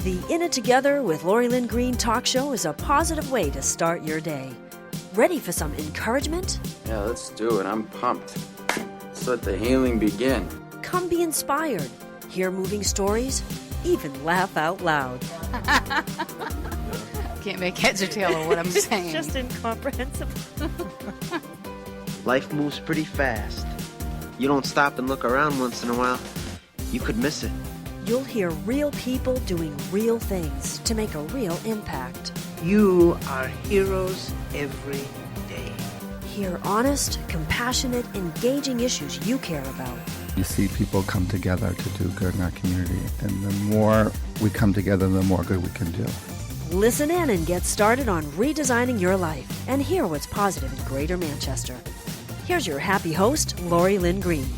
The In It Together with Lori Lynn Green talk show is a positive way to start your day. Ready for some encouragement? Yeah, let's do it. I'm pumped. Let's let the healing begin. Come be inspired. Hear moving stories. Even laugh out loud. Can't make heads or tail of what I'm saying. It's just incomprehensible. Life moves pretty fast. You don't stop and look around once in a while, you could miss it. You'll hear real people doing real things to make a real impact. You are heroes every day. Hear honest, compassionate, engaging issues you care about. You see people come together to do good in our community, and the more we come together, the more good we can do. Listen in and get started on redesigning your life and hear what's positive in Greater Manchester. Here's your happy host, Lori Lynn Green.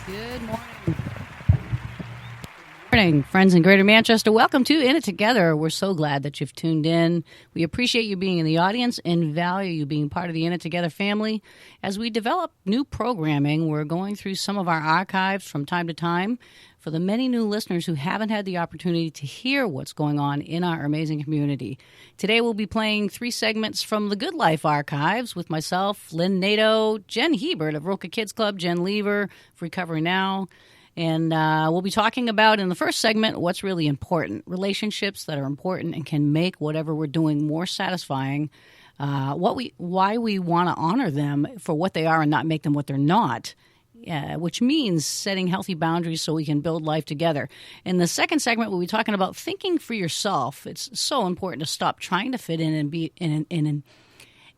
Good morning. Morning, friends in Greater Manchester. Welcome to In It Together. We're so glad that you've tuned in. We appreciate you being in the audience and value you being part of the In It Together family. As we develop new programming, we're going through some of our archives from time to time for the many new listeners who haven't had the opportunity to hear what's going on in our amazing community. Today we'll be playing 3 segments from the Good Life archives with myself, Lynn Nato, Jen Hebert of Roca Kids Club, Jen Lever of Recovery Now. And we'll be talking about, in the first segment, what's really important, relationships that are important and can make whatever we're doing more satisfying, why we want to honor them for what they are and not make them what they're not, which means setting healthy boundaries so we can build life together. In the second segment, we'll be talking about thinking for yourself. It's so important to stop trying to fit in and be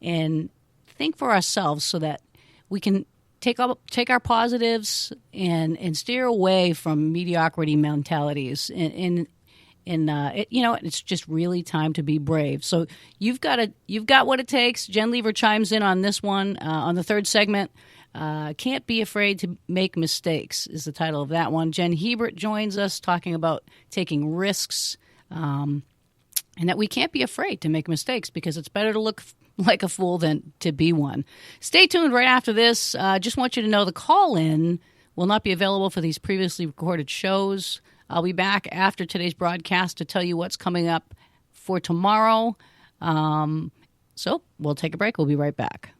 and think for ourselves so that we can take our positives and steer away from mediocrity mentalities. It's just really time to be brave. So you've got what it takes. Jen Lever chimes in on this one on the third segment. Can't be afraid to make mistakes is the title of that one. Jen Hebert joins us talking about taking risks, and that we can't be afraid to make mistakes because it's better to look like a fool than to be one. Stay tuned right after this. Just want you to know the call-in will not be available for these previously recorded shows. I'll be back after today's broadcast to tell you what's coming up for tomorrow. So we'll take a break. We'll be right back.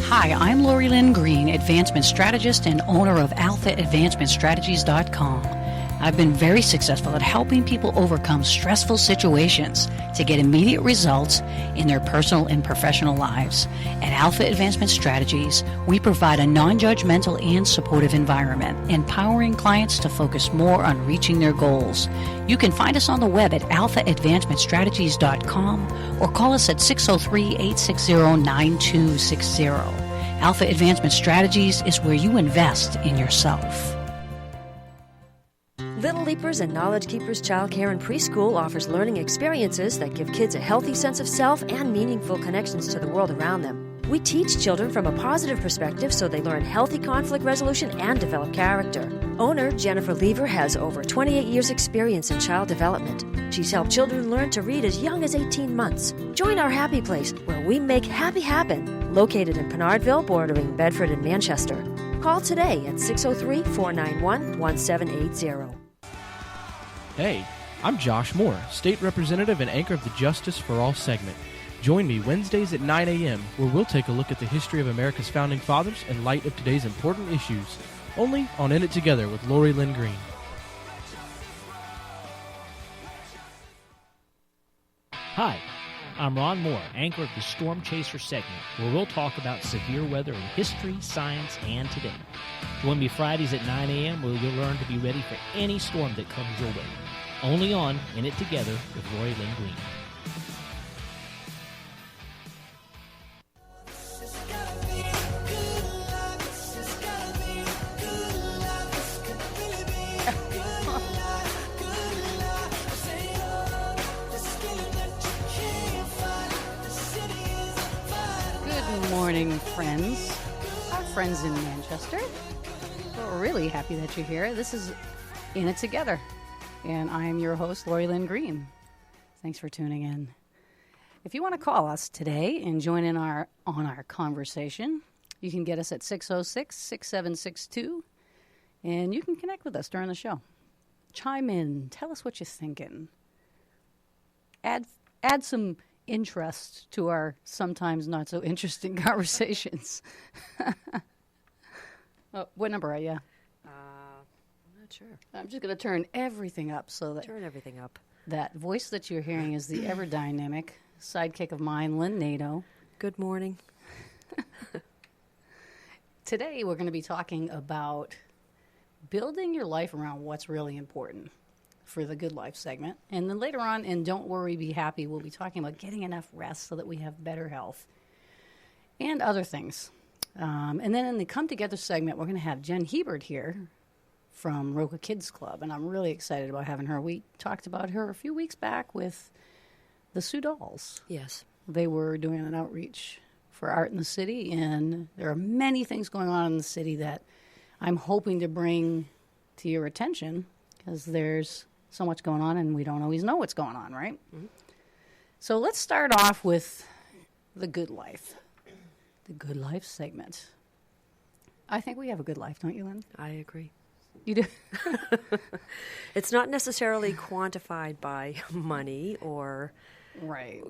Hi, I'm Lori Lynn Green, advancement strategist and owner of AlphaAdvancementStrategies.com. I've been very successful at helping people overcome stressful situations to get immediate results in their personal and professional lives. At Alpha Advancement Strategies, we provide a non-judgmental and supportive environment, empowering clients to focus more on reaching their goals. You can find us on the web at alphaadvancementstrategies.com or call us at 603-860-9260. Alpha Advancement Strategies is where you invest in yourself. Little Leapers and Knowledge Keepers Childcare and Preschool offers learning experiences that give kids a healthy sense of self and meaningful connections to the world around them. We teach children from a positive perspective so they learn healthy conflict resolution and develop character. Owner Jennifer Lever has over 28 years' experience in child development. She's helped children learn to read as young as 18 months. Join our happy place where we make happy happen, located in Pinardville, bordering Bedford and Manchester. Call today at 603-491-1780. Hey, I'm Josh Moore, State Representative and anchor of the Justice for All segment. Join me Wednesdays at 9 a.m., where we'll take a look at the history of America's founding fathers in light of today's important issues, only on In It Together with Lori Lynn Green. Hi, I'm Ron Moore, anchor of the Storm Chaser segment, where we'll talk about severe weather in history, science, and today. Join me Fridays at 9 a.m. where you'll learn to be ready for any storm that comes your way. Only on In It Together with Lori Lynn Green. Good morning, friends. Our friends in Manchester. We're really happy that you're here. This is In It Together, and I am your host, Lori Lynn Green. Thanks for tuning in. If you want to call us today and join in on our conversation, You can get us at 606-6762, and you can connect with us during the show. Chime in. Tell us what you're thinking. Add some interest to our sometimes not so interesting conversations. What number are you? I'm not sure. I'm just going to turn everything up so that Turn everything up. that voice that you're hearing is the ever dynamic sidekick of mine, Lynn Nato. Good morning. Today we're going to be talking about building your life around what's really important for the Good Life segment. And then later on in Don't Worry, Be Happy, we'll be talking about getting enough rest so that we have better health and other things. And then in the Come Together segment, we're going to have Jen Hebert here from Roca Kids Club, and I'm really excited about having her. We talked about her a few weeks back with the Sioux Dolls. Yes. They were doing an outreach for art in the city, and there are many things going on in the city that I'm hoping to bring to your attention because there's so much going on and we don't always know what's going on, right? Mm-hmm. So let's start off with the Good Life, the Good Life segment. I think we have a good life, don't you, Lynn? I agree. You do? It's not necessarily quantified by money or right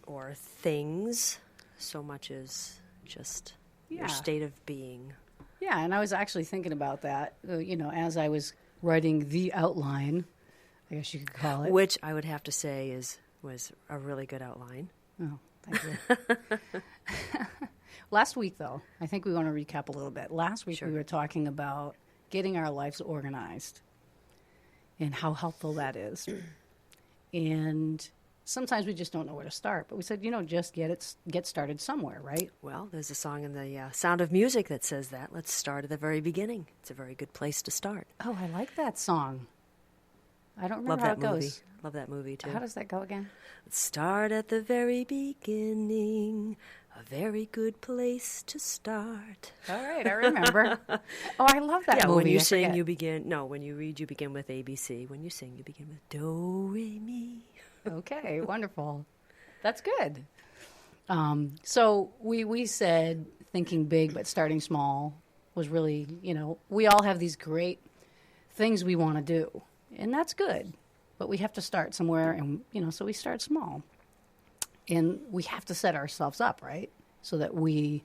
or things so much as just your state of being. Yeah, and I was actually thinking about that, as I was writing the outline, I guess you could call it. Which I would have to say was a really good outline. Oh, thank you. Last week, though, I think we want to recap a little bit. Last week we were talking about getting our lives organized and how helpful that is. And sometimes we just don't know where to start. But we said, just get started somewhere, right? Well, there's a song in the Sound of Music that says that. Let's start at the very beginning. It's a very good place to start. Oh, I like that song. I don't remember how it goes. Love that movie, too. How does that go again? Let's start at the very beginning. A very good place to start. All right, I remember. Oh, I love that movie. When you sing, you begin... No, when you read, you begin with ABC. When you sing, you begin with Do, Re, Mi. Okay, wonderful. That's good. So we said thinking big but starting small was really, we all have these great things we want to do, and that's good. But we have to start somewhere, and, so we start small. And we have to set ourselves up, right, so that we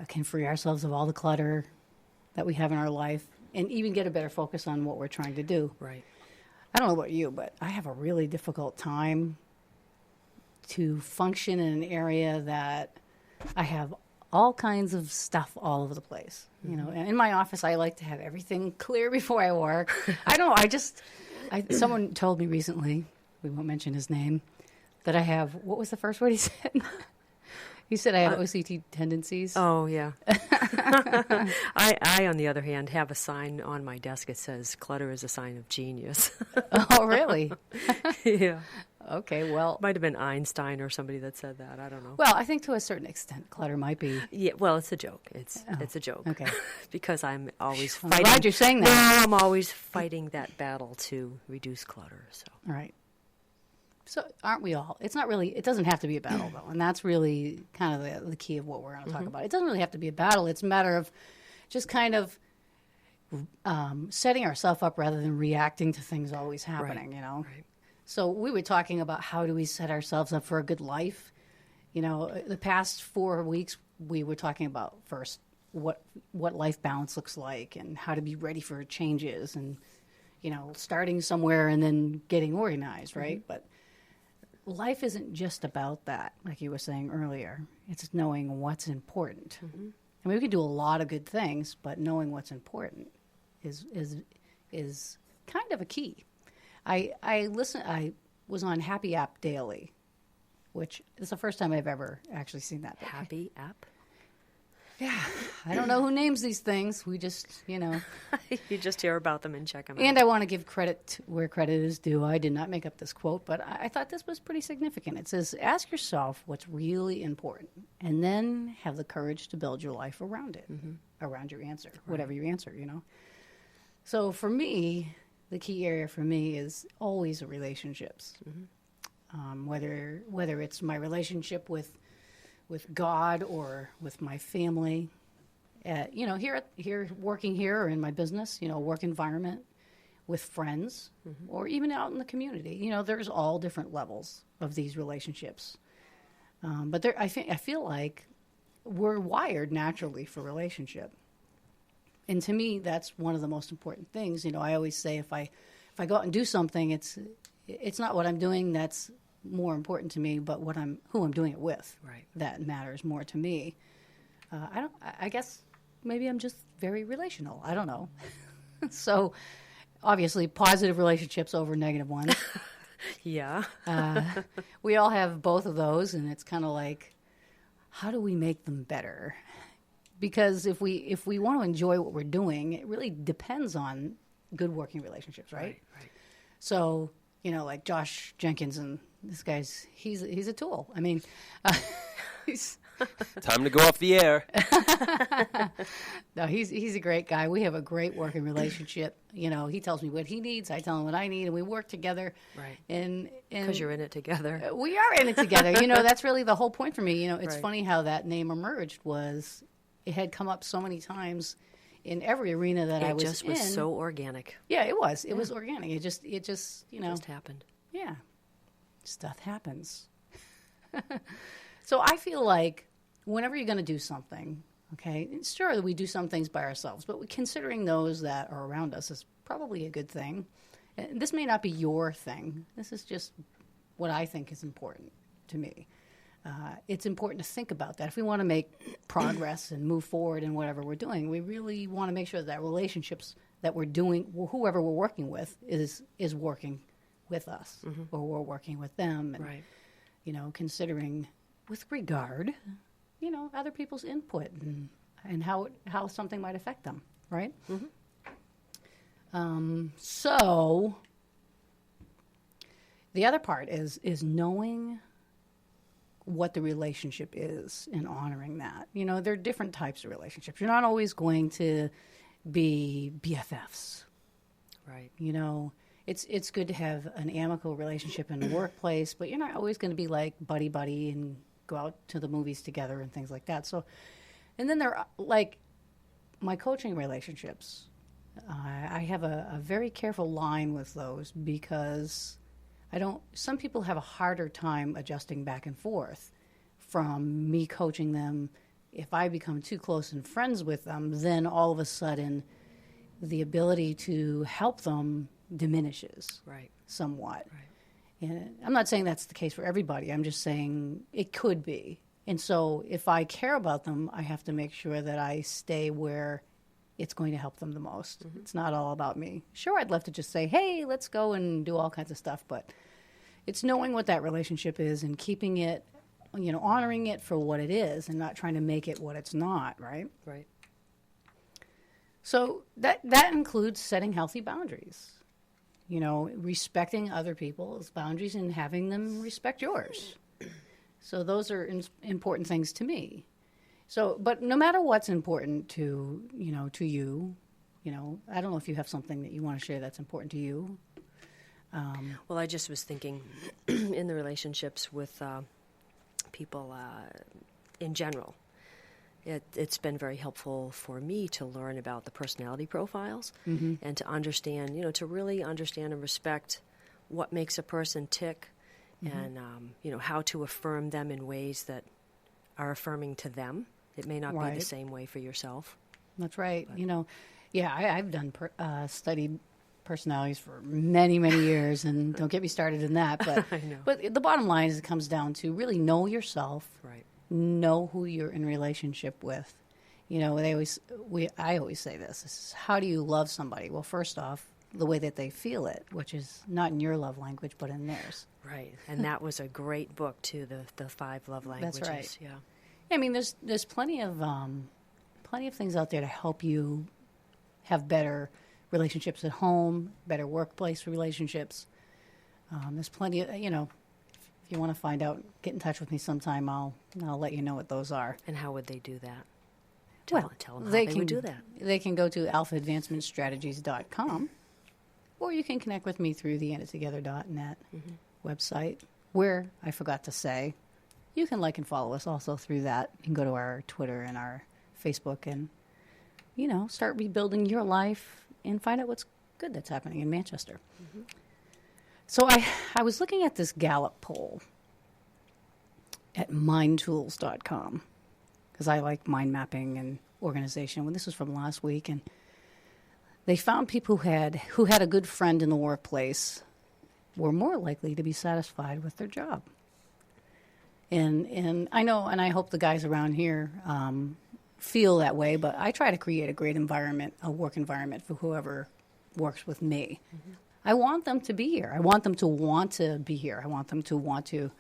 can free ourselves of all the clutter that we have in our life and even get a better focus on what we're trying to do. Right. I don't know about you, but I have a really difficult time to function in an area that I have all kinds of stuff all over the place. And in my office, I like to have everything clear before I work. I don't know. Someone told me recently, we won't mention his name, that I have, what was the first word he said? He said I have OCD tendencies. Oh, yeah. I, on the other hand, have a sign on my desk that says, clutter is a sign of genius. Oh, really? Yeah. Okay, well. Might have been Einstein or somebody that said that. I don't know. Well, I think to a certain extent, clutter might be. Yeah, well, it's a joke. It's a joke. Okay. Because I'm always I'm fighting. glad you're saying that. No, I'm always fighting that battle to reduce clutter. So. All right. So aren't we all? It's not really, it doesn't have to be a battle, though. And that's really kind of the key of what we're going to talk about. It doesn't really have to be a battle. It's a matter of just kind of setting ourselves up rather than reacting to things always happening, Right. So we were talking about how do we set ourselves up for a good life. The past 4 weeks, we were talking about first what life balance looks like and how to be ready for changes and, starting somewhere and then getting organized, right? But life isn't just about that, like you were saying earlier. It's knowing what's important. I mean, we can do a lot of good things, but knowing what's important is kind of a key. I was on Happy App Daily, which is the first time I've ever actually seen that. Happy App? Yeah. I don't know who names these things. We just, You just hear about them and check them out. And I want to give credit where credit is due. I did not make up this quote, but I thought this was pretty significant. It says, ask yourself what's really important, and then have the courage to build your life around it, around your answer, whatever your answer, So for me, the key area for me is always relationships. Whether it's my relationship with God or with my family, here working here or in my business, work environment, with friends, or even out in the community. There's all different levels of these relationships. But I feel like we're wired naturally for relationship. And to me, that's one of the most important things. I always say if I go out and do something, it's not what I'm doing that's more important to me, but who I'm doing it with. Right. That matters more to me. I guess maybe I'm just very relational. I don't know. So obviously positive relationships over negative ones. Yeah. We all have both of those, and it's kind of like, how do we make them better? Because if we want to enjoy what we're doing, it really depends on good working relationships, right? Right. So, like Josh Jenkins, and this guy's, he's a tool. I mean, he's... Time to go off the air. No, he's a great guy. We have a great working relationship. He tells me what he needs, I tell him what I need, and we work together. Right. And because you're in it together. We are in it together. That's really the whole point for me. It's funny how that name emerged. It had come up so many times in every arena that I was in. It just was so organic. Yeah, it was. It was organic. It just just happened. Yeah. Stuff happens. So I feel like whenever you're going to do something, okay, sure, we do some things by ourselves, but considering those that are around us is probably a good thing. And this may not be your thing. This is just what I think is important to me. It's important to think about that. If we want to make progress and move forward in whatever we're doing, we really want to make sure that relationships that we're doing, whoever we're working with, is working with us, or we're working with them. And, right. Considering with regard, other people's input and how something might affect them, right? So the other part is knowing what the relationship is and honoring that. There are different types of relationships. You're not always going to be BFFs. Right. It's good to have an amicable relationship in the workplace, but you're not always going to be like buddy and go out to the movies together and things like that. So, and then there are like my coaching relationships. I have a very careful line with those because some people have a harder time adjusting back and forth from me coaching them. If I become too close and friends with them, then all of a sudden the ability to help them diminishes somewhat. Right. And I'm not saying that's the case for everybody. I'm just saying it could be. And so if I care about them, I have to make sure that I stay where it's going to help them the most. It's not all about me. Sure, I'd love to just say, hey, let's go and do all kinds of stuff, but it's knowing what that relationship is and keeping it, honoring it for what it is and not trying to make it what it's not, right? Right. So that includes setting healthy boundaries. Respecting other people's boundaries and having them respect yours. So those are important things to me. So, but no matter what's important to you, I don't know if you have something that you want to share that's important to you. Well, I just was thinking in the relationships with people in general. It's been very helpful for me to learn about the personality profiles and to understand, to really understand and respect what makes a person tick and, how to affirm them in ways that are affirming to them. It may not be the same way for yourself. That's right. But, I've done studied personalities for many, many years, and don't get me started in that. But I know. But the bottom line is it comes down to really know yourself. Right. Know who you're in relationship with. I always say this is how do you love somebody? Well, first off, the way that they feel it, which is not in your love language, but in theirs. Right. And that was a great book, too, the 5 love languages. That's right. Yeah. I mean, there's plenty of things out there to help you have better relationships at home, better workplace relationships. There's plenty of, if you want to find out, get in touch with me sometime. I'll let you know what those are. And how would they do that? Tell them how they would do that. They can go to alphaadvancementstrategies.com, or you can connect with me through the endittogether.net website, where, I forgot to say, you can like and follow us also through that. You can go to our Twitter and our Facebook and, start rebuilding your life and find out what's good that's happening in Manchester. Mm-hmm. So I was looking at this Gallup poll at mindtools.com because I like mind mapping and organization. Well, this was from last week, and they found people who had a good friend in the workplace were more likely to be satisfied with their job. And I know, and I hope the guys around here feel that way, but I try to create a great environment, a work environment for whoever works with me. Mm-hmm. I want them to be here. I want them to want to be here. I want them to want to,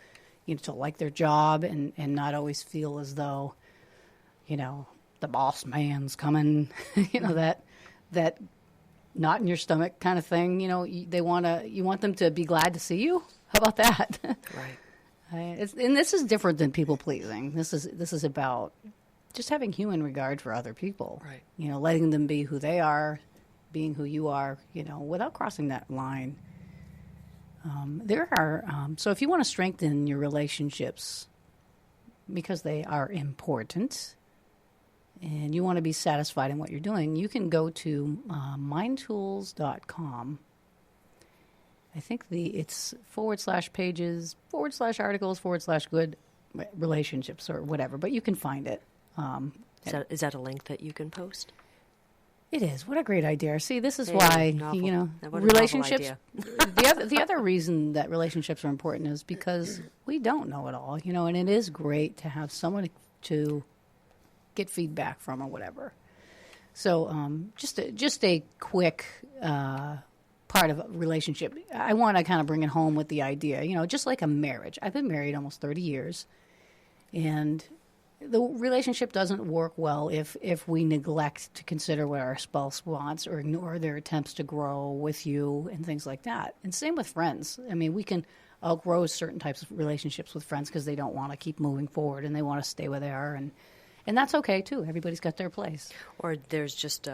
to like their job and not always feel as though, the boss man's coming, that knot in your stomach kind of thing. You want them to be glad to see you. How about that? Right. And this is different than people pleasing. This is about just having human regard for other people. Right. Letting them be who they are, being who you are, without crossing that line. So if you want to strengthen your relationships because they are important and you want to be satisfied in what you're doing, you can go to mindtools.com. I think it's /pages, /articles, /good relationships or whatever, but you can find it. Is that a link that you can post? It is. What a great idea. See, this is why, relationships, the other reason that relationships are important is because we don't know it all, and it is great to have someone to get feedback from or whatever. So just a quick part of a relationship. I want to kind of bring it home with the idea, just like a marriage. I've been married almost 30 years, and the relationship doesn't work well if we neglect to consider what our spouse wants or ignore their attempts to grow with you and things like that. And same with friends. I mean, we can outgrow certain types of relationships with friends because they don't want to keep moving forward and they want to stay where they are. And that's okay, too. Everybody's got their place. Or there's just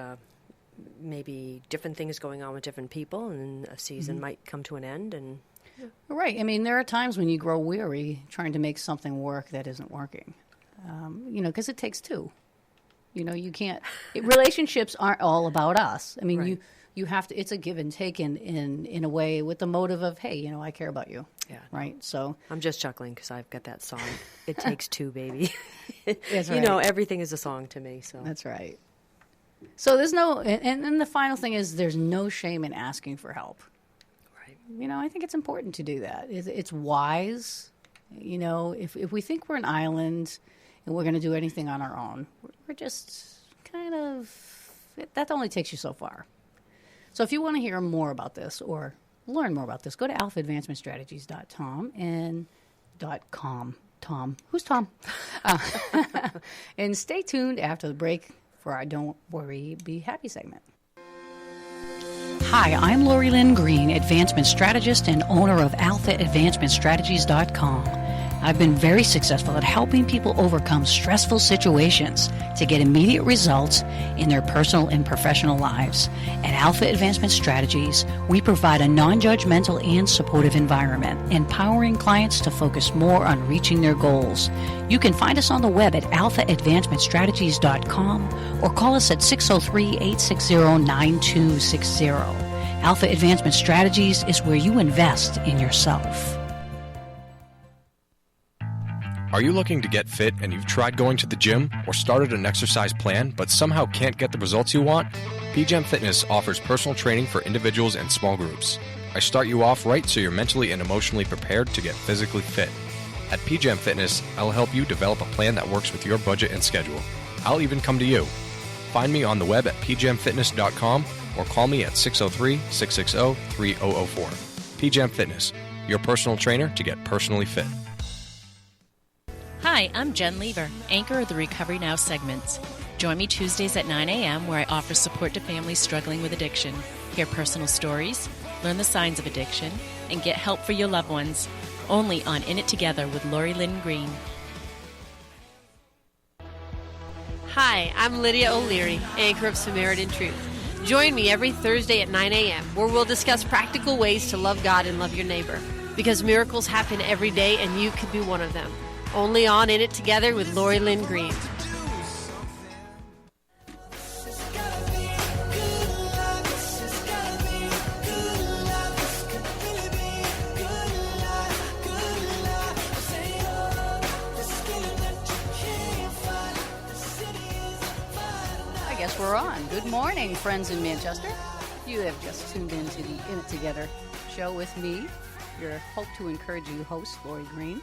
maybe different things going on with different people, and a season might come to an end. And Right. I mean, there are times when you grow weary trying to make something work that isn't working. Because it takes two. You can't. Relationships aren't all about us. I mean, right. you have to. It's a give and take in a way with the motive of, hey, I care about you. Yeah. Right. So I'm just chuckling because I've got that song. It takes two, baby. That's right. Everything is a song to me. So that's right. So there's no, and the final thing is there's no shame in asking for help. Right. I think it's important to do that. It's wise. If we think we're an island and we're going to do anything on our own, we're just kind of, that only takes you so far. So if you want to hear more about this or learn more about this, go to alphaadvancementstrategies.com and .com. Tom. Who's Tom? And stay tuned after the break for our Don't Worry, Be Happy segment. Hi, I'm Lori Lynn Green, advancement strategist and owner of alphaadvancementstrategies.com. I've been very successful at helping people overcome stressful situations to get immediate results in their personal and professional lives. At Alpha Advancement Strategies, we provide a non-judgmental and supportive environment, empowering clients to focus more on reaching their goals. You can find us on the web at alphaadvancementstrategies.com or call us at 603-860-9260. Alpha Advancement Strategies is where you invest in yourself. Are you looking to get fit and you've tried going to the gym or started an exercise plan but somehow can't get the results you want? PGEM Fitness offers personal training for individuals and small groups. I start you off right so you're mentally and emotionally prepared to get physically fit. At PGEM Fitness, I'll help you develop a plan that works with your budget and schedule. I'll even come to you. Find me on the web at pgemfitness.com or call me at 603-660-3004. PGEM Fitness, your personal trainer to get personally fit. Hi, I'm Jen Lever, anchor of the Recovery Now segments. Join me Tuesdays at 9 a.m. where I offer support to families struggling with addiction. Hear personal stories, learn the signs of addiction, and get help for your loved ones. Only on In It Together with Lori Lynn Green. Hi, I'm Lydia O'Leary, anchor of Samaritan Truth. Join me every Thursday at 9 a.m. where we'll discuss practical ways to love God and love your neighbor. Because miracles happen every day and you can be one of them. only on In It Together with Lori Lynn Green. I guess we're on. Good morning, friends in Manchester. You have just tuned into the In It Together show with me, your Hope to Encourage You host, Lori Green.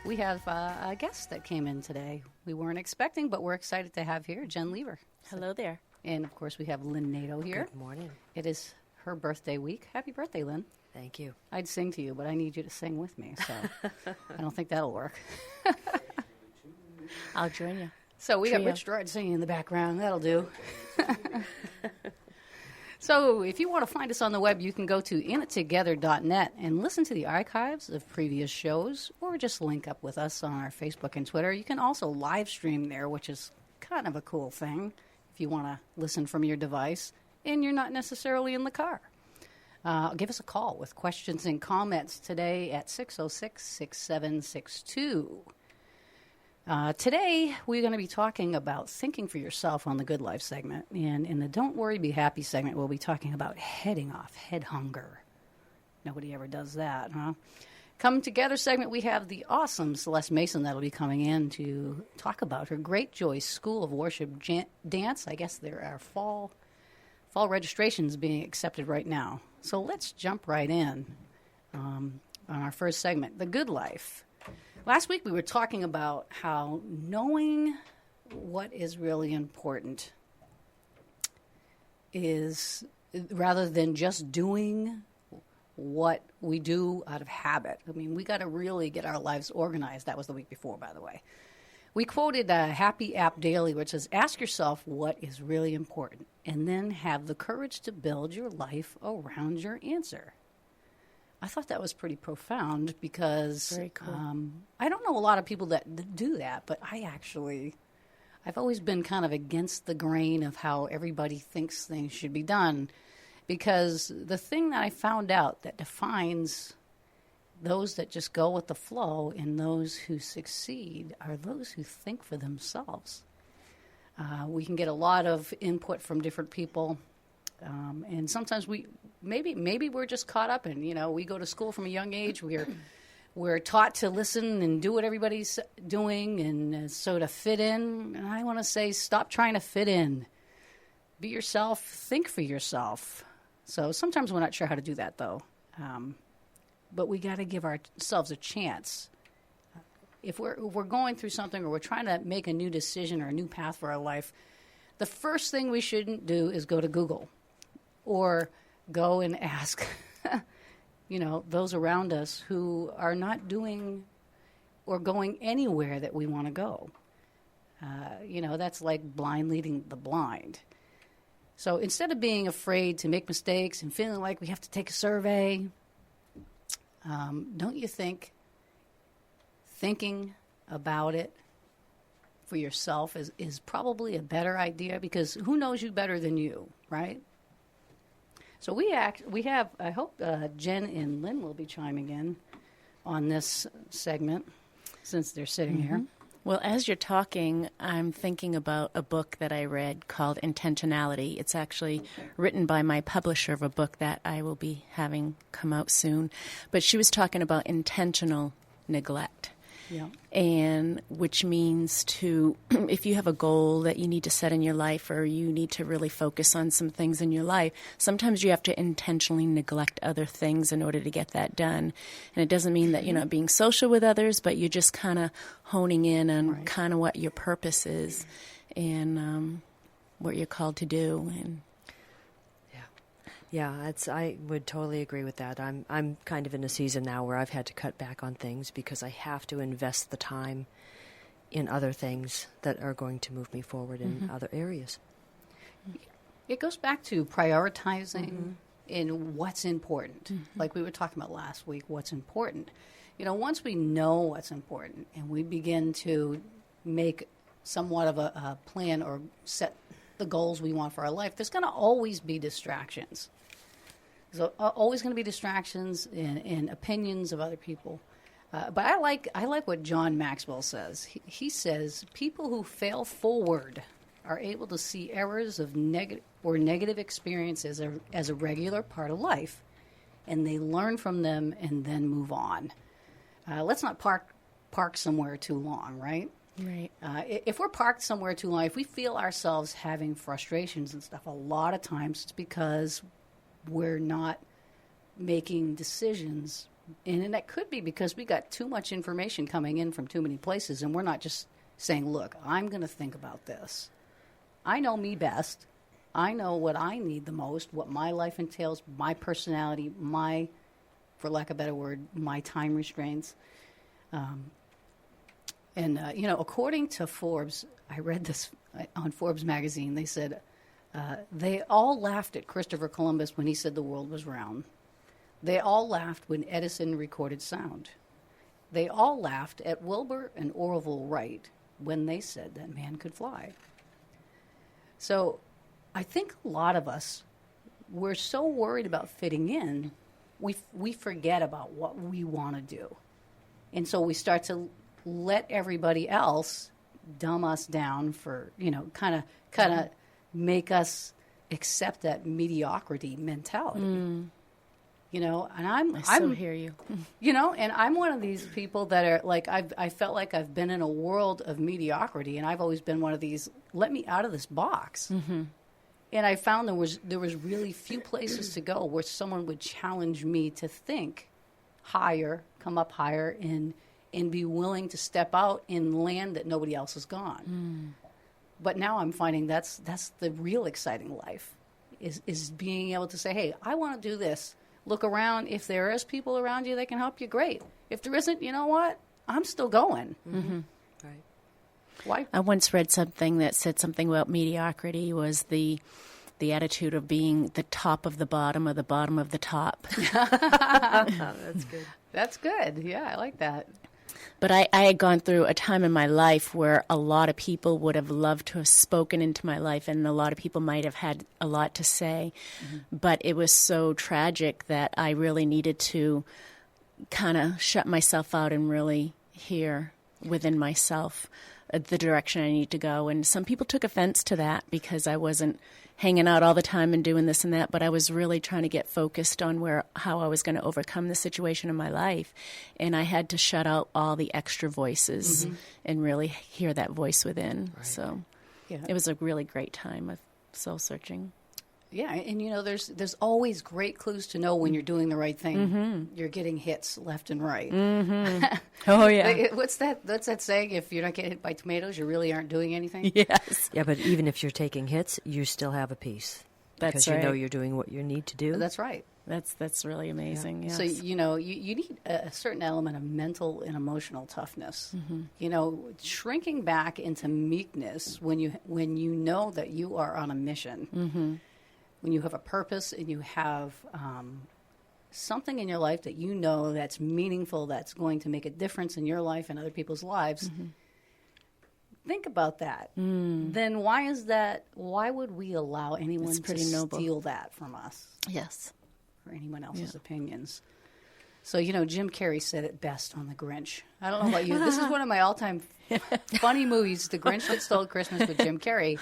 We have a guest that came in today. We weren't expecting, but we're excited to have here, Jen Lever. Hello there. And, of course, we have Lynn Nato here. Good morning. It is her birthday week. Happy birthday, Lynn. Thank you. I'd sing to you, but I need you to sing with me, so I don't think that'll work. I'll join you. So we got Rich Gerard singing in the background. That'll do. So if you want to find us on the web, you can go to inittogether.net and listen to the archives of previous shows, or just link up with us on our Facebook and Twitter. You can also live stream there, which is kind of a cool thing if you want to listen from your device and you're not necessarily in the car. Give us a call with questions and comments today at 606-6762. Today, we're going to be talking about thinking for yourself on the Good Life segment. And in the Don't Worry, Be Happy segment, we'll be talking about heading off, head hunger. Nobody ever does that, huh? Come Together segment, we have the awesome Celeste Mason that'll be coming in to talk about her Great Joy School of Worship dance. I guess there are fall registrations being accepted right now. So let's jump right in on our first segment, The Good Life. Last week we were talking about how knowing what is really important is, rather than just doing what we do out of habit. I mean, we got to really get our lives organized. That was the week before, by the way. We quoted Happy App Daily, which says, ask yourself what is really important, and then have the courage to build your life around your answer. I thought that was pretty profound because Very cool. I don't know a lot of people that do that, but I've always been kind of against the grain of how everybody thinks things should be done, because the thing that I found out that defines those that just go with the flow and those who succeed are those who think for themselves. We can get a lot of input from different people. And sometimes maybe we're just caught up in, we go to school from a young age. We're taught to listen and do what everybody's doing, and so to fit in. And I want to say, stop trying to fit in. Be yourself. Think for yourself. So sometimes we're not sure how to do that, though. But we got to give ourselves a chance. If we're going through something, or we're trying to make a new decision or a new path for our life, the first thing we shouldn't do is go to Google or go and ask, those around us who are not doing or going anywhere that we want to go. That's like blind leading the blind. So instead of being afraid to make mistakes and feeling like we have to take a survey, don't you think thinking about it for yourself is probably a better idea? Because who knows you better than you, right? So we have, I hope Jen and Lynn will be chiming in on this segment since they're sitting here. Well, as you're talking, I'm thinking about a book that I read called Intentionality. It's actually written by my publisher of a book that I will be having come out soon. But she was talking about intentional neglect. Yeah. And which means if you have a goal that you need to set in your life, or you need to really focus on some things in your life, sometimes you have to intentionally neglect other things in order to get that done. And it doesn't mean that you're not being social with others, but you're just kind of honing in on kind of what your purpose is and what you're called to do. And Yeah, I would totally agree with that. I'm kind of in a season now where I've had to cut back on things because I have to invest the time in other things that are going to move me forward in other areas. It goes back to prioritizing in what's important. Like we were talking about last week, what's important. Once we know what's important and we begin to make somewhat of a plan or set the goals we want for our life, there's going to always be distractions. There's always going to be distractions and opinions of other people. But I like what John Maxwell says. He says people who fail forward are able to see errors of negative experiences as a regular part of life, and they learn from them and then move on. Let's not park somewhere too long, right? Right. If we're parked somewhere too long, if we feel ourselves having frustrations and stuff, a lot of times it's because we're not making decisions. And that could be because we got too much information coming in from too many places, and we're not just saying, look, I'm going to think about this. I know me best. I know what I need the most, what my life entails, my personality, my, for lack of a better word, my time restraints. According to Forbes, I read this on Forbes magazine, they said they all laughed at Christopher Columbus when he said the world was round. They all laughed when Edison recorded sound. They all laughed at Wilbur and Orville Wright when they said that man could fly. So I think a lot of us, we're so worried about fitting in, we forget about what we want to do. And so we start to let everybody else dumb us down for, kind of make us accept that mediocrity mentality. And I hear you. And I'm one of these people that are like, I felt like I've been in a world of mediocrity, and I've always been one of these, let me out of this box. Mm-hmm. And I found there was really few places to go where someone would challenge me to think higher, come up higher, and be willing to step out in land that nobody else has gone. But now I'm finding that's the real exciting life, is being able to say, hey, I want to do this. Look around. If there is people around you that can help you, great. If there isn't, you know what? I'm still going. Mm-hmm. Right. Why? I once read something that said something about mediocrity was the attitude of being the top of the bottom of the top. That's good. That's good. Yeah, I like that. But I had gone through a time in my life where a lot of people would have loved to have spoken into my life, and a lot of people might have had a lot to say. Mm-hmm. But it was so tragic that I really needed to kind of shut myself out and really hear within myself the direction I need to go. And some people took offense to that because I wasn't hanging out all the time and doing this and that, but I was really trying to get focused on how I was going to overcome the situation in my life. And I had to shut out all the extra voices and really hear that voice within. Right. So it was a really great time of soul searching. Yeah, and there's always great clues to know when you're doing the right thing. Mm-hmm. You're getting hits left and right. Mm-hmm. Oh yeah. What's that saying? If you're not getting hit by tomatoes, you really aren't doing anything. Yes. Yeah, but even if you're taking hits, you still have a peace. That's because right. You know you're doing what you need to do. That's right. That's really amazing. Yeah. Yes. So you need a certain element of mental and emotional toughness. Mm-hmm. Shrinking back into meekness when you know that you are on a mission. Mm-hmm. When you have a purpose and you have something in your life that you know that's meaningful, that's going to make a difference in your life and other people's lives, think about that. Then why would we allow anyone to steal that from us? Yes. Or anyone else's opinions. So, Jim Carrey said it best on The Grinch. I don't know about you. This is one of my all-time funny movies, The Grinch That Stole Christmas with Jim Carrey.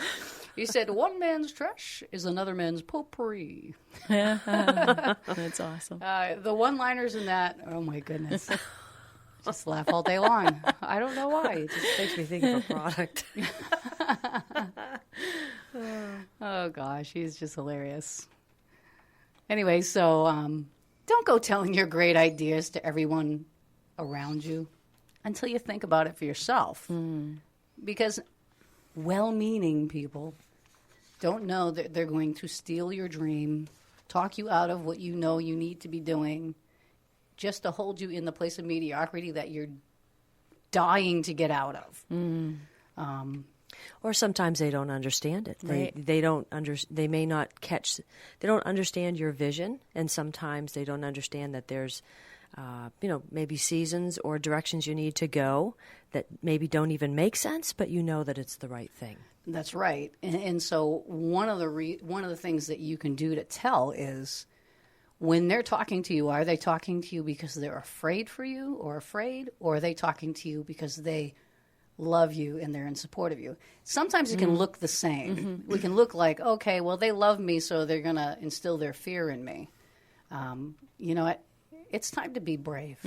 He said, one man's trash is another man's potpourri. That's awesome. The one-liners in that, oh, my goodness. Just laugh all day long. I don't know why. It just makes me think of a product. Oh, gosh. He's just hilarious. Anyway, so don't go telling your great ideas to everyone around you until you think about it for yourself. Because well-meaning people don't know that they're going to steal your dream, talk you out of what you know you need to be doing, just to hold you in the place of mediocrity that you're dying to get out of. Or sometimes they don't understand it. They don't understand your vision, and sometimes they don't understand that there's maybe seasons or directions you need to go that maybe don't even make sense, but you know that it's the right thing. That's right. And so one of the things that you can do to tell is when they're talking to you, are they talking to you because they're afraid for you or are they talking to you because they love you and they're in support of you? Sometimes it can look the same. We can look like, okay, well, they love me, so they're going to instill their fear in me. It's time to be brave.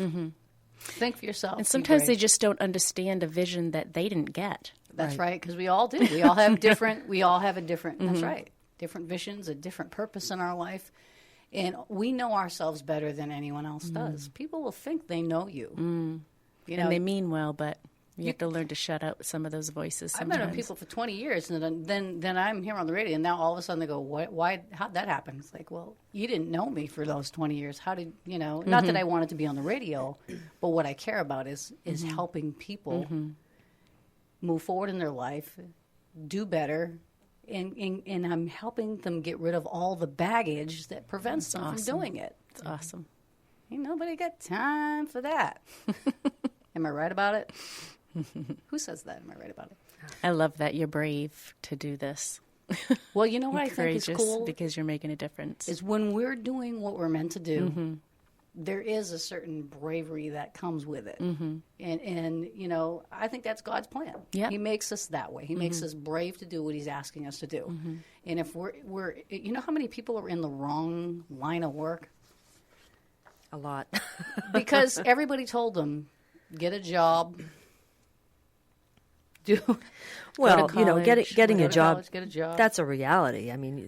Think for yourself. And sometimes they just don't understand a vision that they didn't get. That's right, because we all do. We all have different. That's right, different visions, a different purpose in our life, and we know ourselves better than anyone else does. People will think they know you. You know, and they mean well, but you have to learn to shut out some of those voices sometimes. I've known people for 20 years, and then I'm here on the radio, and now all of a sudden they go, why, how'd that happen? It's like, well, you didn't know me for those 20 years. How did, not that I wanted to be on the radio, but what I care about is helping people move forward in their life, do better, and I'm helping them get rid of all the baggage that prevents them from doing it. It's awesome. Ain't nobody got time for that. Am I right about it? Who says that? Am I right about it? I love that you're brave to do this. Well, you know what I think is cool? Because you're making a difference. Is when we're doing what we're meant to do, there is a certain bravery that comes with it. And I think that's God's plan. Yep. He makes us that way. He makes us brave to do what he's asking us to do. And if we're you know how many people are in the wrong line of work? A lot. Because everybody told them, get a job. Well, getting a job, get a job. That's a reality. I mean,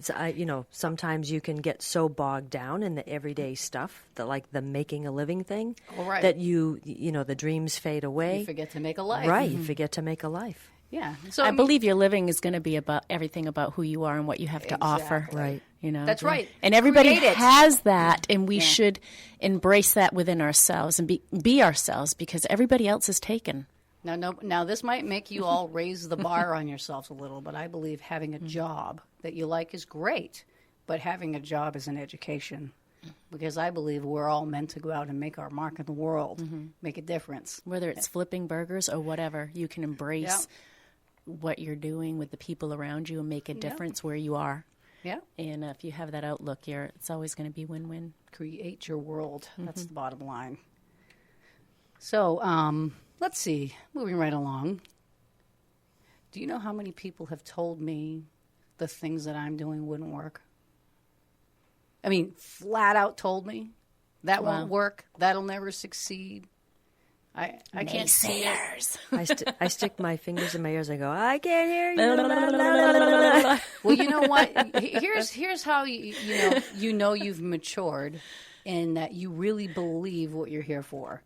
sometimes you can get so bogged down in the everyday stuff, like the making a living thing, that the dreams fade away. You forget to make a life. Right, you forget to make a life. Yeah. So I believe your living is going to be about everything about who you are and what you have to offer. Right. That's right. And everybody has that, and we should embrace that within ourselves and be ourselves, because everybody else is taken. Now, this might make you all raise the bar on yourselves a little, but I believe having a job that you like is great, but having a job is an education, because I believe we're all meant to go out and make our mark in the world, make a difference. Whether it's flipping burgers or whatever, you can embrace what you're doing with the people around you and make a difference where you are. Yeah. And if you have that outlook, it's always going to be win-win. Create your world. That's the bottom line. So, let's see. Moving right along. Do you know how many people have told me the things that I'm doing wouldn't work? I mean, flat out told me that won't work. That'll never succeed. I can't see it. I stick my fingers in my ears. I go, I can't hear you. Well, you know what? Here's how you know you've matured, and that you really believe what you're here for.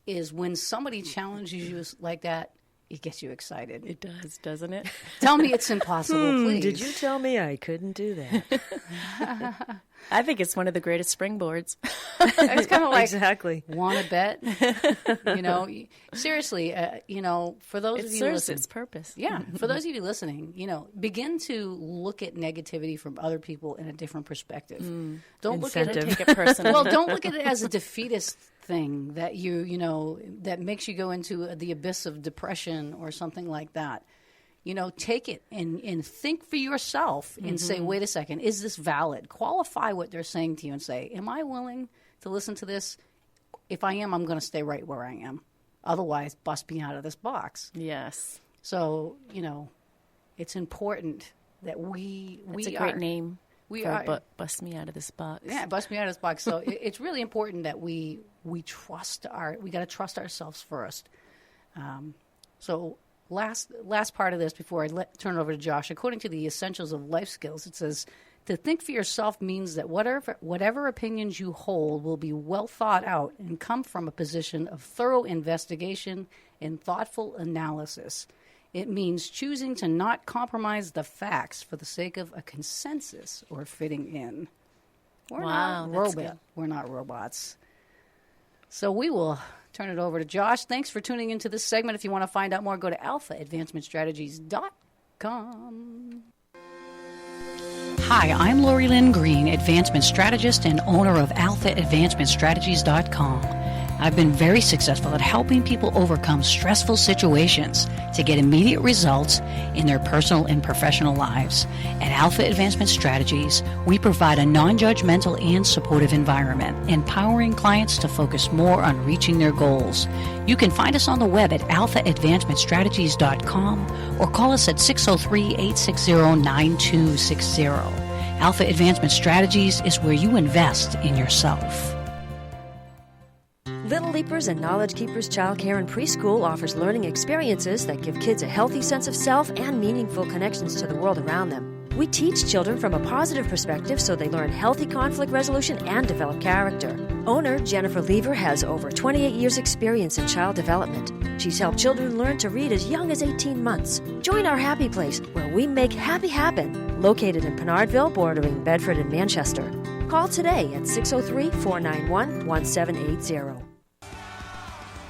Is when somebody challenges you like that, it gets you excited. It does, doesn't it? Tell me it's impossible, please. Did you tell me I couldn't do that? I think it's one of the greatest springboards. It's kind of like, exactly. Want to bet? Seriously, for those of you serves listening, its purpose. Yeah, for those of you listening, begin to look at negativity from other people in a different perspective. Don't look at it, take it personally. Well, don't look at it as a defeatist thing that that makes you go into the abyss of depression or something like that. Take it and think for yourself and say, wait a second, is this valid? Qualify what they're saying to you and say, am I willing to listen to this? If I am, I'm going to stay right where I am. Otherwise, bust me out of this box. Yes. So, it's important that it's a great name. Bust me out of this box. Yeah, bust me out of this box. So it's really important that we trust we got to trust ourselves first. So last part of this before I turn it over to Josh. According to the Essentials of Life Skills, it says to think for yourself means that whatever opinions you hold will be well thought out and come from a position of thorough investigation and thoughtful analysis. It means choosing to not compromise the facts for the sake of a consensus or fitting in. We're not robots. So we will turn it over to Josh. Thanks for tuning into this segment. If you want to find out more, go to alphaadvancementstrategies.com. Hi, I'm Lori Lynn Green, advancement strategist and owner of alphaadvancementstrategies.com. I've been very successful at helping people overcome stressful situations to get immediate results in their personal and professional lives. At Alpha Advancement Strategies, we provide a non-judgmental and supportive environment, empowering clients to focus more on reaching their goals. You can find us on the web at alphaadvancementstrategies.com or call us at 603-860-9260. Alpha Advancement Strategies is where you invest in yourself. Little Leapers and Knowledge Keepers Childcare and Preschool offers learning experiences that give kids a healthy sense of self and meaningful connections to the world around them. We teach children from a positive perspective so they learn healthy conflict resolution and develop character. Owner Jennifer Lever has over 28 years' experience in child development. She's helped children learn to read as young as 18 months. Join our happy place where we make happy happen, located in Pinardville, bordering Bedford and Manchester. Call today at 603-491-1780.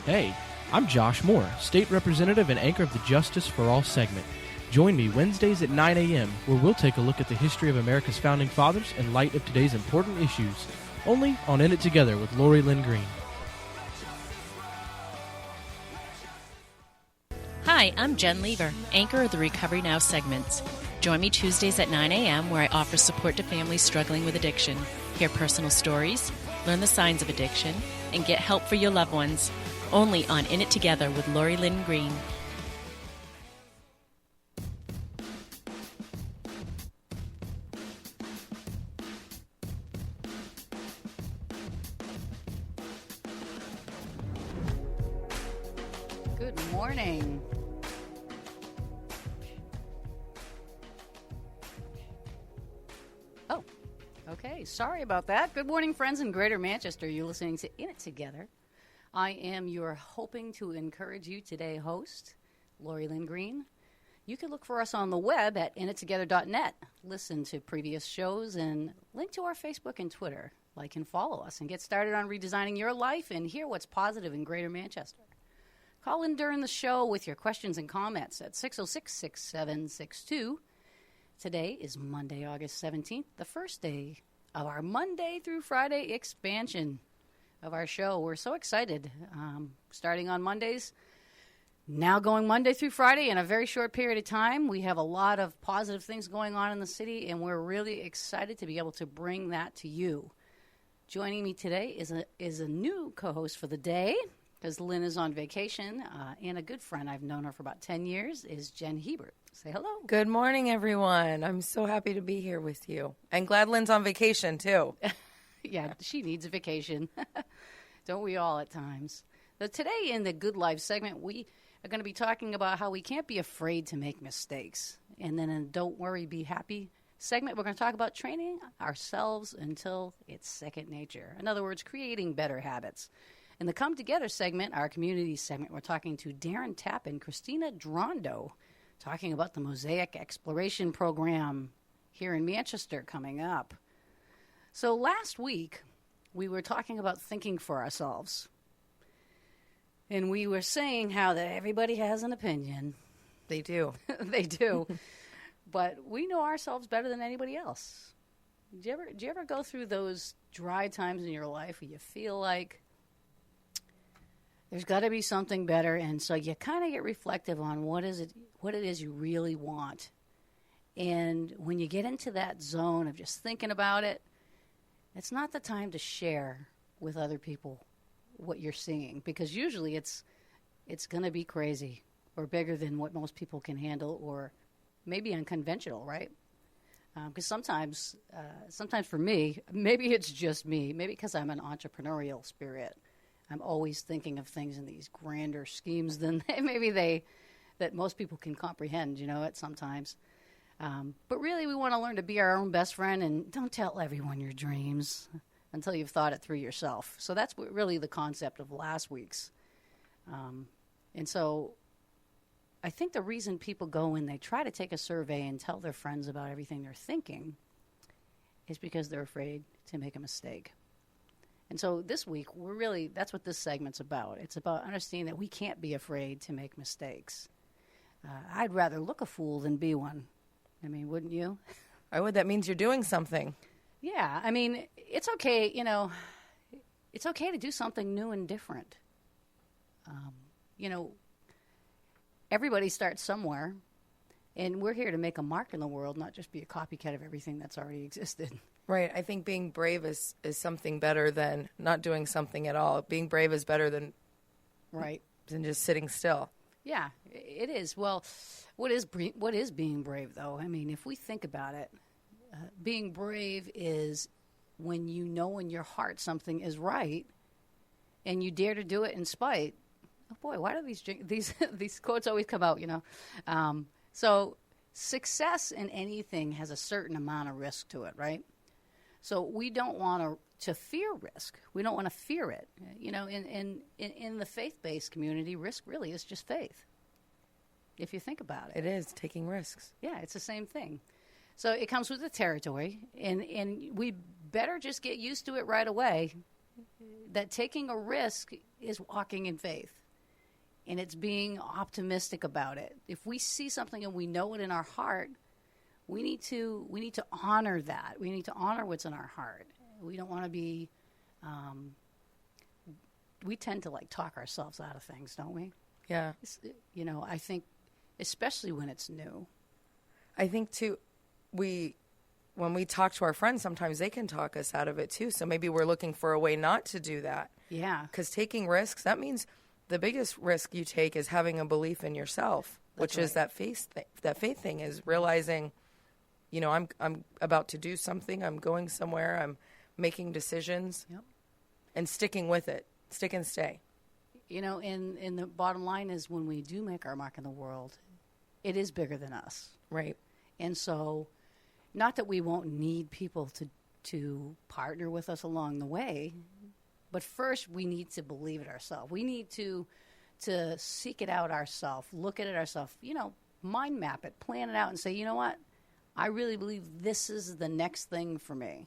Hey, I'm Josh Moore, State Representative and anchor of the Justice for All segment. Join me Wednesdays at 9 a.m. where we'll take a look at the history of America's founding fathers in light of today's important issues. Only on In It Together with Lori Lynn Green. Hi, I'm Jen Lever, anchor of the Recovery Now segments. Join me Tuesdays at 9 a.m. where I offer support to families struggling with addiction, hear personal stories, learn the signs of addiction, and get help for your loved ones. Only on In It Together with Lori Lynn Green. Good morning. Oh, okay. Sorry about that. Good morning, friends in Greater Manchester. You're listening to In It Together. I am your hoping to encourage you today host, Lori Lynn Green. You can look for us on the web at inittogether.net. Listen to previous shows and link to our Facebook and Twitter. Like and follow us and get started on redesigning your life and hear what's positive in Greater Manchester. Call in during the show with your questions and comments at 606-6762. Today is Monday, August 17th, the first day of our Monday through Friday expansion of our show. We're so excited. Starting on Mondays, now going Monday through Friday in a very short period of time. We have a lot of positive things going on in the city, and we're really excited to be able to bring that to you. Joining me today is a new co-host for the day, because Lynn is on vacation, and a good friend, I've known her for about 10 years, is Jen Hebert. Say hello. Good morning, everyone. I'm so happy to be here with you. And glad Lynn's on vacation, too. Yeah, she needs a vacation. Don't we all at times? So today in the Good Life segment, we are going to be talking about how we can't be afraid to make mistakes. And then in Don't Worry, Be Happy segment, we're going to talk about training ourselves until it's second nature. In other words, creating better habits. In the Come Together segment, our community segment, we're talking to Darren Tapp and Christina Drondo, talking about the Mosaic Exploration Program here in Manchester coming up. So last week, we were talking about thinking for ourselves. And we were saying how that everybody has an opinion. They do. They do. But we know ourselves better than anybody else. Do you ever go through those dry times in your life where you feel like there's got to be something better, and so you kind of get reflective on what it is you really want. And when you get into that zone of just thinking about it, it's not the time to share with other people what you're seeing, because usually it's going to be crazy or bigger than what most people can handle, or maybe unconventional, right? Because sometimes for me, maybe it's just me, maybe because I'm an entrepreneurial spirit, I'm always thinking of things in these grander schemes than that most people can comprehend, at sometimes. But really, we want to learn to be our own best friend and don't tell everyone your dreams until you've thought it through yourself. So that's really the concept of last week's. And so I think the reason people go and they try to take a survey and tell their friends about everything they're thinking is because they're afraid to make a mistake. And so this week, that's what this segment's about. It's about understanding that we can't be afraid to make mistakes. I'd rather look a fool than be one. I mean, wouldn't you? I would. That means you're doing something. Yeah. I mean, it's okay, it's okay to do something new and different. You know, everybody starts somewhere, and we're here to make a mark in the world, not just be a copycat of everything that's already existed. Right. I think being brave is something better than not doing something at all. Being brave is better than than just sitting still. Yeah, it is. Well, what is being brave, though? I mean, if we think about it, being brave is when you know in your heart something is right, and you dare to do it in spite. Oh boy, why do these quotes always come out? You know, so success in anything has a certain amount of risk to it, right? So we don't want to fear risk. We don't want to fear it. You know, in the faith-based community, risk really is just faith. If you think about it. It is taking risks. Yeah, it's the same thing. So it comes with the territory, and we better just get used to it right away, that taking a risk is walking in faith, and it's being optimistic about it. If we see something and we know it in our heart, we need to honor that. We need to honor what's in our heart. We don't want to be, we tend to like talk ourselves out of things, don't we? Yeah. You know, I think, especially when it's new. I think too, when we talk to our friends, sometimes they can talk us out of it too. So maybe we're looking for a way not to do that. Yeah. Because taking risks, that means the biggest risk you take is having a belief in yourself, which is that faith thing is realizing, you know, I'm about to do something. I'm going somewhere. I'm making decisions. Yep. And sticking with it. Stick and stay. You know, and the bottom line is when we do make our mark in the world, it is bigger than us. Right. And so, not that we won't need people to partner with us along the way, but first we need to believe it ourselves. We need to seek it out ourselves, look at it ourselves, you know, mind map it, plan it out, and say, you know what? I really believe this is the next thing for me.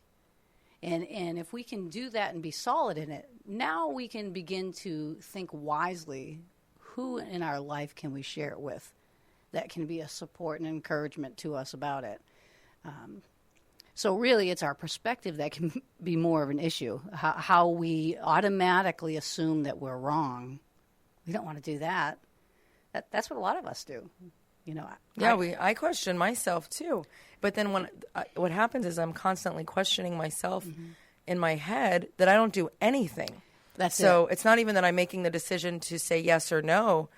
And if we can do that and be solid in it, now we can begin to think wisely, who in our life can we share it with that can be a support and encouragement to us about it. So really it's our perspective that can be more of an issue, how we automatically assume that we're wrong. We don't want to do that. That's what a lot of us do. You know, I question myself too. But then what happens is I'm constantly questioning myself in my head that I don't do anything. So it's not even that I'm making the decision to say yes or no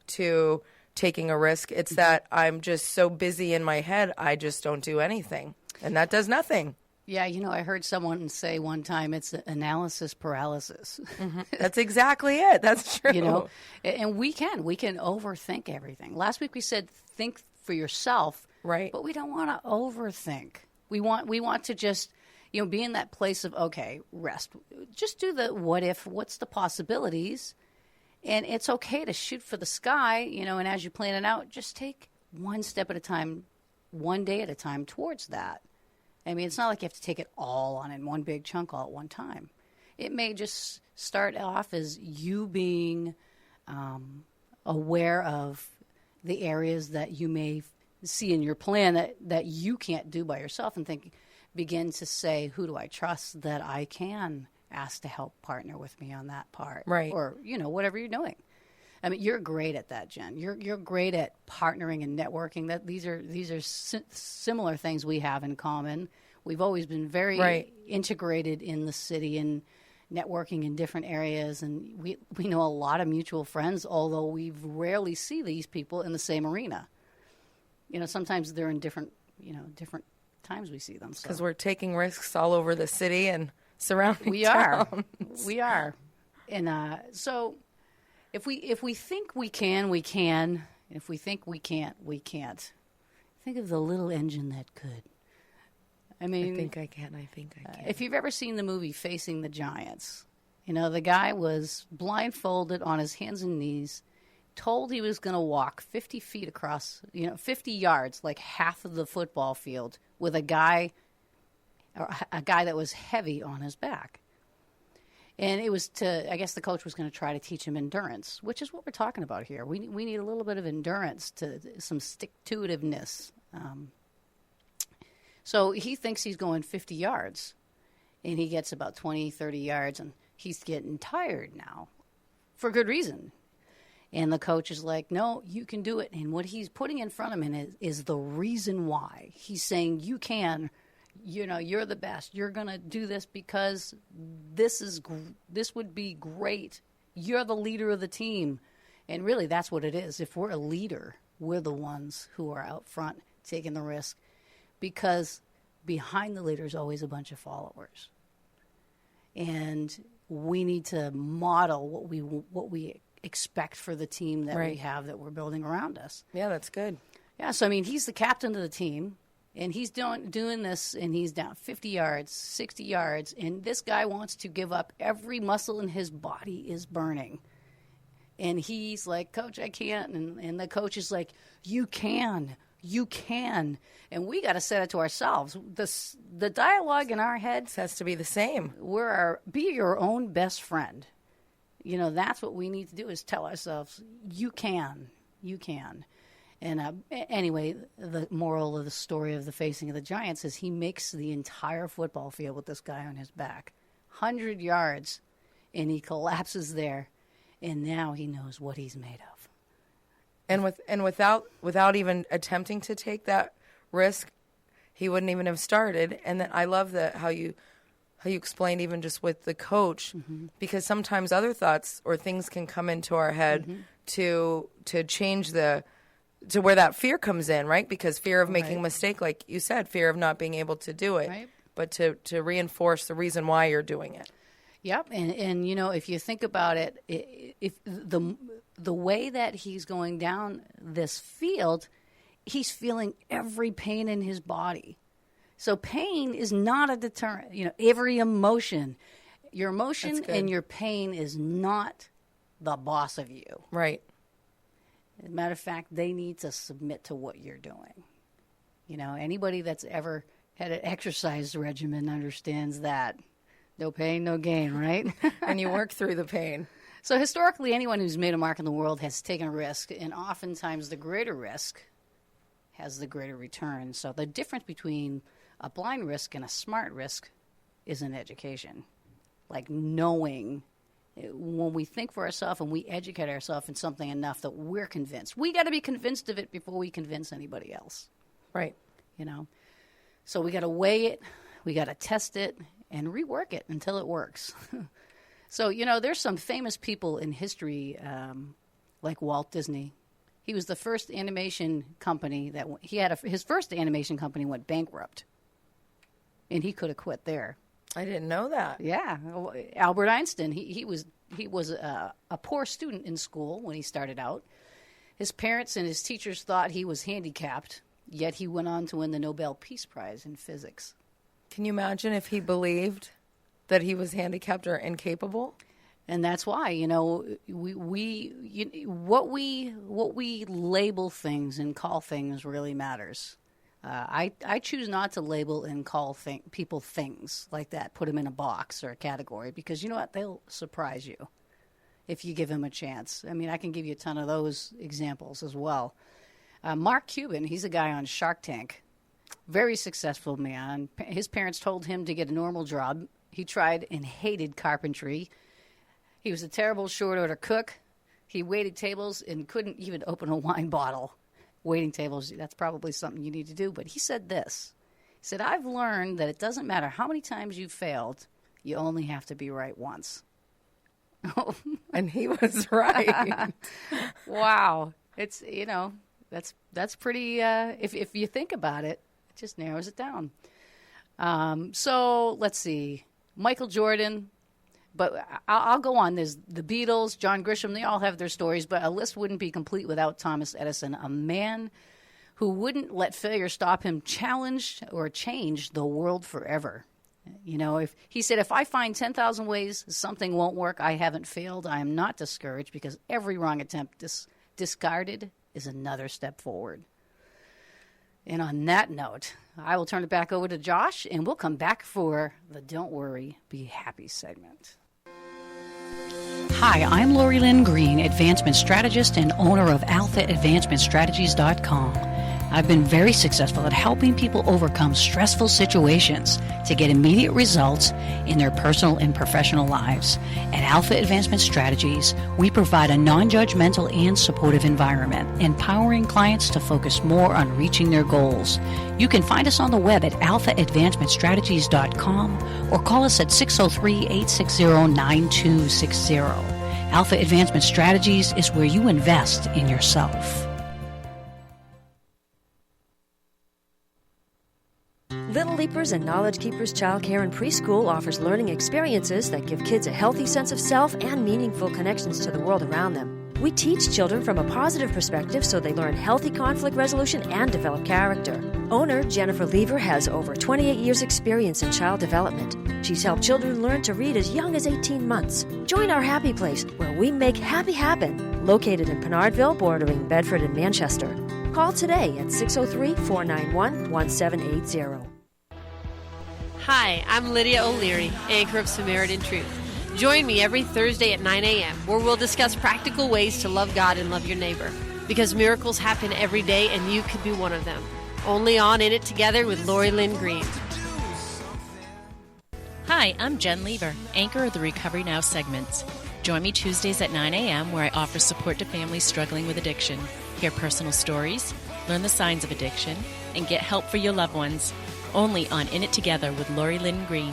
to taking a risk. It's that I'm just so busy in my head, I just don't do anything. And that does nothing. Yeah, you know, I heard someone say one time it's analysis paralysis. That's exactly it. That's true. You know, and we can overthink everything. Last week we said think for yourself, right? But we don't want to overthink. We want to just, you know, be in that place of, okay, rest. Just do the what if, what's the possibilities, and it's okay to shoot for the sky, you know. And as you plan it out, just take one step at a time, one day at a time towards that. I mean, it's not like you have to take it all on in one big chunk all at one time. It may just start off as you being aware of the areas that you may see in your plan that you can't do by yourself, and begin to say, who do I trust that I can ask to help partner with me on that part? Right. Or, you know, whatever you're doing. I mean, you're great at that, Jen. You're great at partnering and networking. That these are similar things we have in common. We've always been very integrated in the city and networking in different areas, and we know a lot of mutual friends. Although we rarely see these people in the same arena. You know, sometimes they're in different times we see them. Because we're taking risks all over the city and surrounding. We are, and so. If we think we can, we can. If we think we can't, we can't. Think of the little engine that could. I mean, I think I can. If you've ever seen the movie Facing the Giants, you know, the guy was blindfolded on his hands and knees, told he was going to walk 50 feet across, 50 yards, like half of the football field, with a guy that was heavy on his back. And it was I guess the coach was going to try to teach him endurance, which is what we're talking about here. We need a little bit of endurance, some stick-to-itiveness. So he thinks he's going 50 yards, and he gets about 20, 30 yards, and he's getting tired now for good reason. And the coach is like, no, you can do it. And what he's putting in front of him is the reason why. He's saying, you can, you're the best. You're going to do this because this would be great. You're the leader of the team. And really, that's what it is. If we're a leader, we're the ones who are out front taking the risk, because behind the leader is always a bunch of followers. And we need to model what we expect for the team that we have, that we're building around us. Yeah, that's good. Yeah, so I mean, he's the captain of the team, and he's doing this, and he's down 50 yards, 60 yards, and this guy wants to give up. Every muscle in his body is burning. And he's like, Coach, I can't. And the coach is like, you can. You can. And we got to set it to ourselves. The dialogue in our heads has to be the same. Be your own best friend. That's what we need to do, is tell ourselves, you can. You can. And anyway, the moral of the story of the facing of the Giants is he makes the entire football field with this guy on his back. 100 yards, and he collapses there. And now he knows what he's made of. And without even attempting to take that risk, he wouldn't even have started. And then I love how you explained, even just with the coach, because sometimes other thoughts or things can come into our head to change to where that fear comes in, right? Because fear of making a mistake, like you said, fear of not being able to do it, but to reinforce the reason why you're doing it. Yep, and if you think about it, if the way that he's going down this field, he's feeling every pain in his body. So pain is not a deterrent. Every emotion, your emotion and your pain is not the boss of you. Right. As a matter of fact, they need to submit to what you're doing. Anybody that's ever had an exercise regimen understands that. No pain, no gain, right? And you work through the pain. So historically, anyone who's made a mark in the world has taken a risk, and oftentimes the greater risk has the greater return. So the difference between a blind risk and a smart risk is in education. Like knowing, when we think for ourselves and we educate ourselves in something enough that we're convinced. We got to be convinced of it before we convince anybody else. Right. So we got to weigh it, we got to test it, and rework it until it works. So, there's some famous people in history, like Walt Disney. He was the first animation company his first animation company went bankrupt. And he could have quit there. I didn't know that. Yeah. Albert Einstein, he was a poor student in school when he started out. His parents and his teachers thought he was handicapped, yet he went on to win the Nobel Peace Prize in physics. Can you imagine if he believed that he was handicapped or incapable? And that's why, what we label things and call things really matters. I choose not to label and call people things like that, put them in a box or a category, because you know what? They'll surprise you if you give them a chance. I mean, I can give you a ton of those examples as well. Mark Cuban, he's a guy on Shark Tank. Very successful man. His parents told him to get a normal job. He tried and hated carpentry. He was a terrible short-order cook. He waited tables and couldn't even open a wine bottle. Waiting tables, that's probably something you need to do. But he said this. He said, I've learned that it doesn't matter how many times you've failed, you only have to be right once. And he was right. Wow. It's, that's pretty, if you think about it, it just narrows it down. So let's see. Michael Jordan, but I'll go on. There's the Beatles, John Grisham, they all have their stories, but a list wouldn't be complete without Thomas Edison, a man who wouldn't let failure stop him, challenged or changed the world forever. If he said, if I find 10,000 ways something won't work, I haven't failed, I am not discouraged, because every wrong attempt discarded is another step forward. And on that note, I will turn it back over to Josh, and we'll come back for the Don't Worry, Be Happy segment. Hi, I'm Lori Lynn Green, Advancement Strategist and owner of AlphaAdvancementStrategies.com. I've been very successful at helping people overcome stressful situations to get immediate results in their personal and professional lives. At Alpha Advancement Strategies, we provide a non-judgmental and supportive environment, empowering clients to focus more on reaching their goals. You can find us on the web at alphaadvancementstrategies.com or call us at 603-860-9260. Alpha Advancement Strategies is where you invest in yourself. Little Leapers and Knowledge Keepers Childcare and Preschool offers learning experiences that give kids a healthy sense of self and meaningful connections to the world around them. We teach children from a positive perspective so they learn healthy conflict resolution and develop character. Owner Jennifer Lever has over 28 years' experience in child development. She's helped children learn to read as young as 18 months. Join our happy place where we make happy happen, located in Pinardville, bordering Bedford and Manchester. Call today at 603-491-1780. Hi, I'm Lydia O'Leary, anchor of Samaritan Truth. Join me every Thursday at 9 a.m. where we'll discuss practical ways to love God and love your neighbor. Because miracles happen every day and you could be one of them. Only on In It Together with Lori Lynn Green. Hi, I'm Jen Lever, anchor of the Recovery Now segments. Join me Tuesdays at 9 a.m. where I offer support to families struggling with addiction. Hear personal stories, learn the signs of addiction, and get help for your loved ones. Only on In It Together with Lori Lynn Green.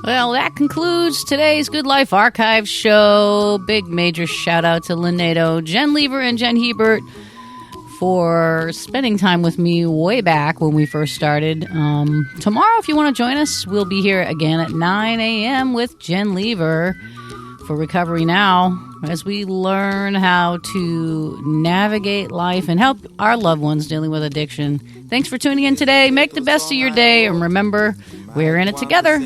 Well, that concludes today's Good Life Archive show. Big major shout out to Lynn Nato, Jen Lever, and Jen Hebert for spending time with me way back when we first started. Tomorrow, if you want to join us, we'll be here again at 9 a.m. with Jen Lever for Recovery Now as we learn how to navigate life and help our loved ones dealing with addiction. Thanks for tuning in today. Make the best of your day, and remember, we're in it together.